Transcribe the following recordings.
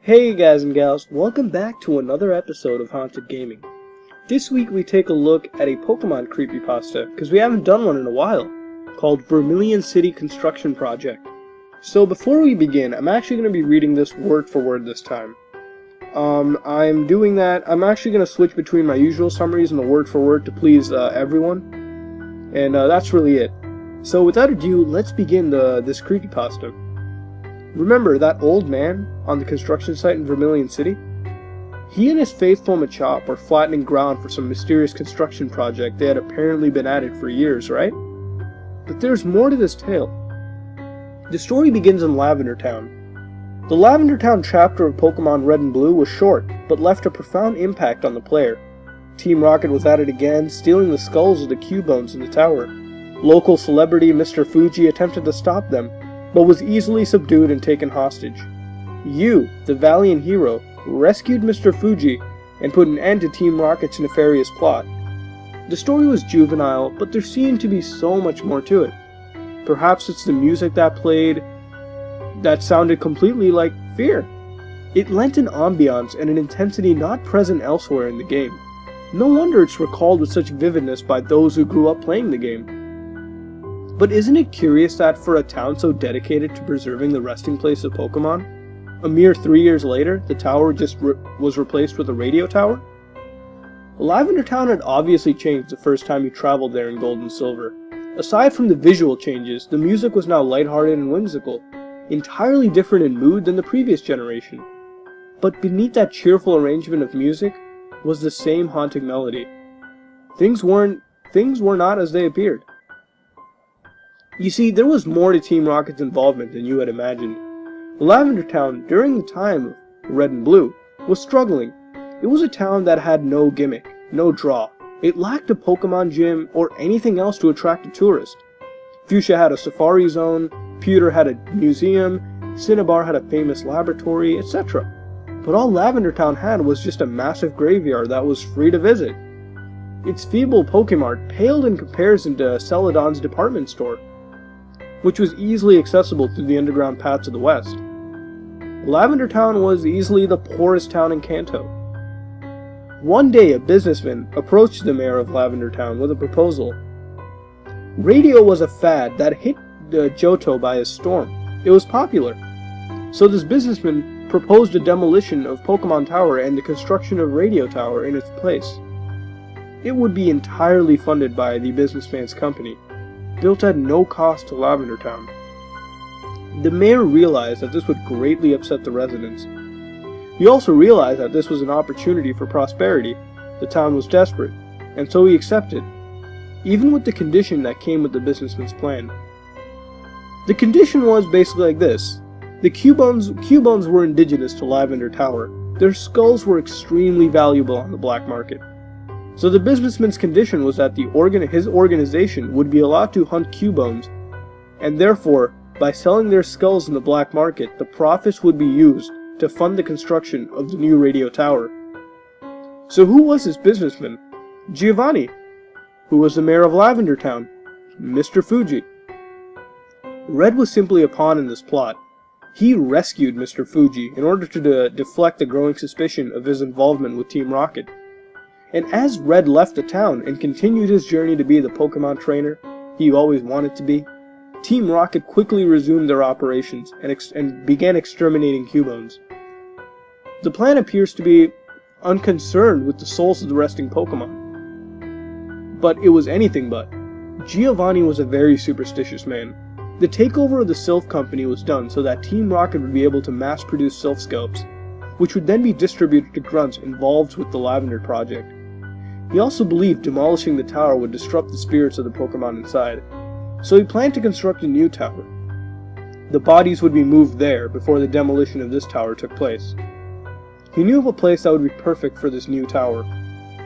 Hey guys and gals, welcome back to another episode of Haunted Gaming. This week we take a look at a Pokemon creepypasta, because we haven't done one in a while, called Vermilion City Construction Project. So before we begin, I'm actually going to be reading this word for word this time. I'm actually going to switch between my usual summaries and the word for word to please everyone. And that's really it. So without ado, let's begin this creepypasta. Remember that old man on the construction site in Vermilion City? He and his faithful Machop were flattening ground for some mysterious construction project they had apparently been at it for years, right? But there's more to this tale. The story begins in Lavender Town. The Lavender Town chapter of Pokemon Red and Blue was short, but left a profound impact on the player. Team Rocket was at it again, stealing the skulls of the Cubones in the tower. Local celebrity Mr. Fuji attempted to stop them, but was easily subdued and taken hostage. You, the valiant hero, rescued Mr. Fuji and put an end to Team Rocket's nefarious plot. The story was juvenile, but there seemed to be so much more to it. Perhaps it's the music that played that sounded completely like fear. It lent an ambiance and an intensity not present elsewhere in the game. No wonder it's recalled with such vividness by those who grew up playing the game. But isn't it curious that for a town so dedicated to preserving the resting place of Pokemon, a mere 3 years later, the tower was replaced with a radio tower? Lavender Town had obviously changed the first time you traveled there in Gold and Silver. Aside from the visual changes, the music was now lighthearted and whimsical, entirely different in mood than the previous generation. But beneath that cheerful arrangement of music was the same haunting melody. Things were not as they appeared. You see, there was more to Team Rocket's involvement than you had imagined. Lavender Town, during the time of Red and Blue, was struggling. It was a town that had no gimmick, no draw. It lacked a Pokemon gym or anything else to attract a tourist. Fuchsia had a safari zone, Pewter had a museum, Cinnabar had a famous laboratory, etc. But all Lavender Town had was just a massive graveyard that was free to visit. Its feeble Pokemart paled in comparison to Celadon's department store, which was easily accessible through the underground path to the west. Lavender Town was easily the poorest town in Kanto. One day a businessman approached the mayor of Lavender Town with a proposal. Radio was a fad that hit Johto by a storm. It was popular. So this businessman proposed a demolition of Pokemon Tower and the construction of Radio Tower in its place. It would be entirely funded by the businessman's company, built at no cost to Lavender Town. The mayor realized that this would greatly upset the residents. He also realized that this was an opportunity for prosperity. The town was desperate, and so he accepted, even with the condition that came with the businessman's plan. The condition was basically like this. The Cubones were indigenous to Lavender Tower. Their skulls were extremely valuable on the black market. So the businessman's condition was that his organization would be allowed to hunt Cubones, and therefore, by selling their skulls in the black market, the profits would be used to fund the construction of the new radio tower. So who was this businessman? Giovanni. Who was the mayor of Lavender Town? Mr. Fuji. Red was simply a pawn in this plot. He rescued Mr. Fuji in order to deflect the growing suspicion of his involvement with Team Rocket. And as Red left the town and continued his journey to be the Pokemon trainer he always wanted to be, Team Rocket quickly resumed their operations and began exterminating Cubones. The plan appears to be unconcerned with the souls of the resting Pokemon. But it was anything but. Giovanni was a very superstitious man. The takeover of the Sylph Company was done so that Team Rocket would be able to mass-produce Sylph Scalps, which would then be distributed to grunts involved with the Lavender Project. He also believed demolishing the tower would disrupt the spirits of the Pokemon inside, so he planned to construct a new tower. The bodies would be moved there before the demolition of this tower took place. He knew of a place that would be perfect for this new tower,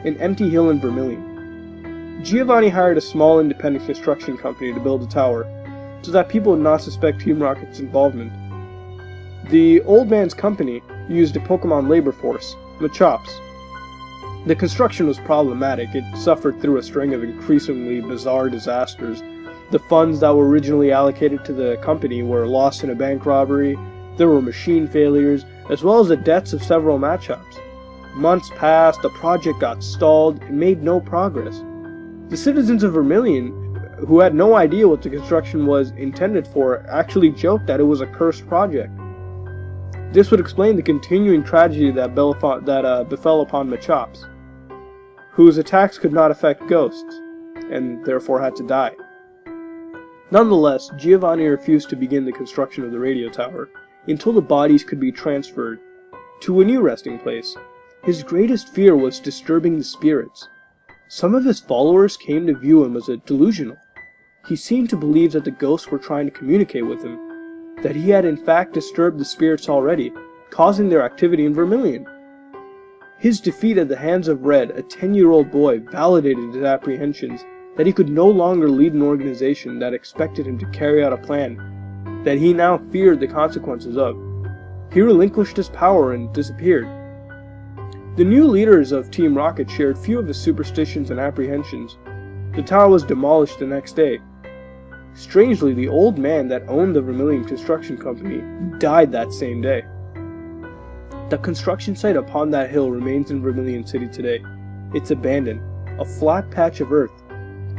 an empty hill in Vermilion. Giovanni hired a small independent construction company to build the tower, so that people would not suspect Team Rocket's involvement. The old man's company used a Pokemon labor force, Machops. The construction was problematic. It suffered through a string of increasingly bizarre disasters. The funds that were originally allocated to the company were lost in a bank robbery, there were machine failures, as well as the deaths of several Machops. Months passed, the project got stalled, and made no progress. The citizens of Vermilion, who had no idea what the construction was intended for, actually joked that it was a cursed project. This would explain the continuing tragedy that befell upon Machops, whose attacks could not affect ghosts, and therefore had to die. Nonetheless, Giovanni refused to begin the construction of the radio tower until the bodies could be transferred to a new resting place. His greatest fear was disturbing the spirits. Some of his followers came to view him as a delusional. He seemed to believe that the ghosts were trying to communicate with him, that he had in fact disturbed the spirits already, causing their activity in Vermilion. His defeat at the hands of Red, a 10-year-old boy, validated his apprehensions that he could no longer lead an organization that expected him to carry out a plan that he now feared the consequences of. He relinquished his power and disappeared. The new leaders of Team Rocket shared few of his superstitions and apprehensions. The tower was demolished the next day. Strangely, the old man that owned the Vermilion construction company died that same day. The construction site upon that hill remains in Vermilion City today. It's abandoned, a flat patch of earth,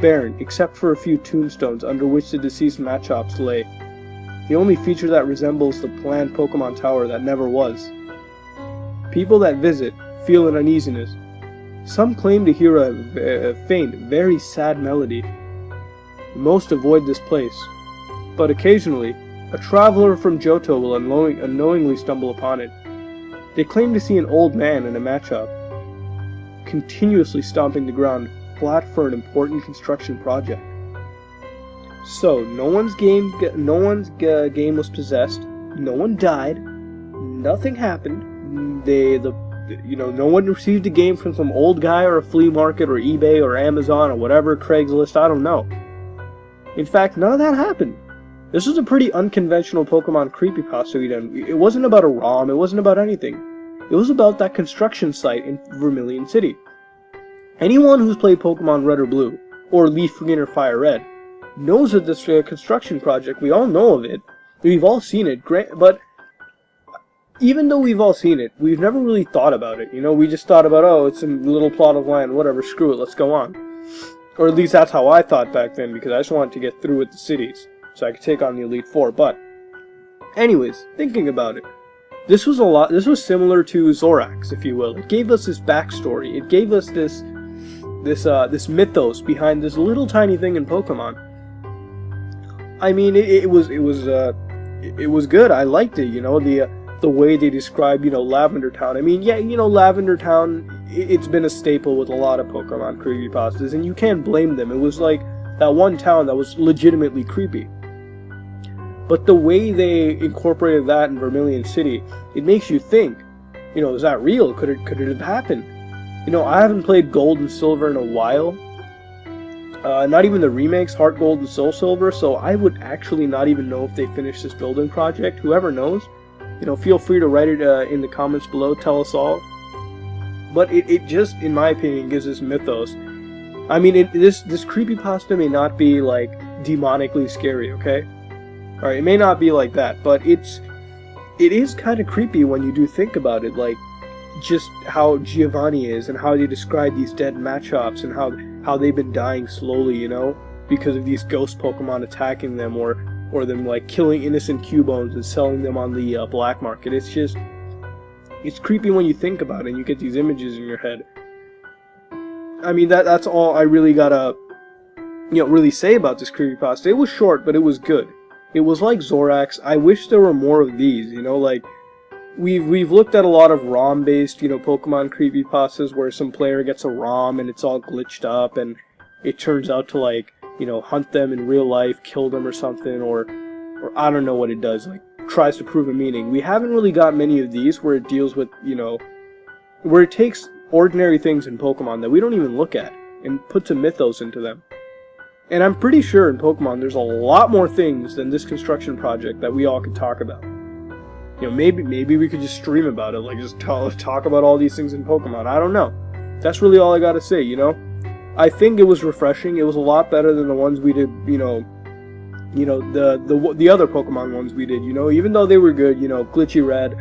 barren except for a few tombstones under which the deceased Machops lay. The only feature that resembles the planned Pokemon Tower that never was. People that visit feel an uneasiness. Some claim to hear a faint, very sad melody. Most avoid this place, but occasionally, a traveler from Johto will unknowingly stumble upon it. They claim to see an old man in a Machop, continuously stomping the ground, flat for an important construction project. So, no one's game was possessed, no one died, nothing happened, no one received a game from some old guy or a flea market or eBay or Amazon or whatever, Craigslist, I don't know. In fact, none of that happened. This was a pretty unconventional Pokemon creepypasta we done. It wasn't about a ROM, it wasn't about anything. It was about that construction site in Vermilion City. Anyone who's played Pokemon Red or Blue, or Leaf Green or Fire Red, knows of this construction project. We all know of it. We've all seen it, but even though we've all seen it, we've never really thought about it. We just thought about, oh, it's a little plot of land, whatever, screw it, let's go on. Or at least that's how I thought back then, because I just wanted to get through with the cities, so I could take on the Elite Four. But, anyways, thinking about it, this was similar to Zorax, if you will. It gave us this backstory. It gave us this mythos behind this little tiny thing in Pokemon. I mean, it was good. I liked it. The way they describe, Lavender Town. I mean, yeah, Lavender Town, it's been a staple with a lot of Pokemon creepypastas, and you can't blame them. It was like that one town that was legitimately creepy. But the way they incorporated that in Vermilion City, it makes you think, is that real? Could it have happened? I haven't played Gold and Silver in a while. Not even the remakes, Heart Gold and Soul Silver, so I would actually not even know if they finished this building project. Whoever knows, feel free to write it in the comments below, tell us all. But it just, in my opinion, gives us mythos. I mean, this creepypasta may not be, like, demonically scary, okay? Alright, it may not be like that, but it is kind of creepy when you do think about it, like, just how Giovanni is, and how they describe these dead Machops, and how they've been dying slowly, because of these ghost Pokemon attacking them, or them, like, killing innocent Cubones and selling them on the black market. It's creepy when you think about it, and you get these images in your head. I mean, that's all I really gotta, really say about this creepypasta. It was short, but it was good. It was like Zorax. I wish there were more of these, like, we've looked at a lot of ROM-based, Pokemon creepypastas where some player gets a ROM and it's all glitched up, and it turns out to, like, hunt them in real life, kill them or something, or I don't know what it does, like, tries to prove a meaning. We haven't really got many of these where it deals with, where it takes ordinary things in Pokemon that we don't even look at and puts a mythos into them. And I'm pretty sure in Pokemon there's a lot more things than this construction project that we all could talk about. Maybe we could just stream about it, like just talk about all these things in Pokemon. I don't know. That's really all I gotta say, I think it was refreshing. It was a lot better than the ones we did, the other Pokemon ones we did, even though they were good, Glitchy Red,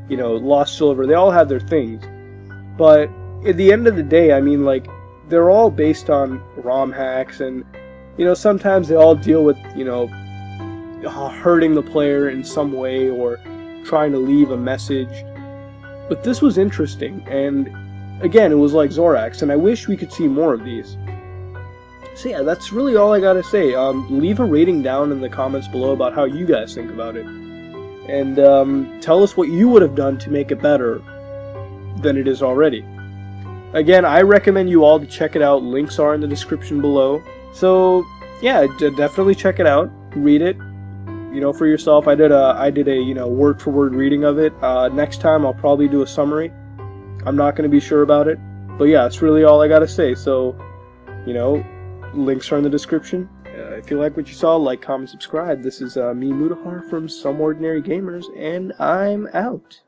you know, Lost Silver, they all have their things. But at the end of the day, I mean, like, they're all based on ROM hacks, and, you know, sometimes they all deal with, you know, hurting the player in some way or trying to leave a message. But this was interesting, and again, it was like Zorax, and I wish we could see more of these. So yeah, that's really all I gotta say. Leave a rating down in the comments below about how you guys think about it. And tell us what you would have done to make it better than it is already. Again, I recommend you all to check it out. Links are in the description below. So yeah, definitely check it out. Read it, you know, for yourself. I did a you know, word for word reading of it. Next time I'll probably do a summary. I'm not going to be sure about it, but yeah, that's really all I gotta say. So, you know, links are in the description. If you like what you saw, like, comment, subscribe. This is me, Mutahar from Some Ordinary Gamers, and I'm out.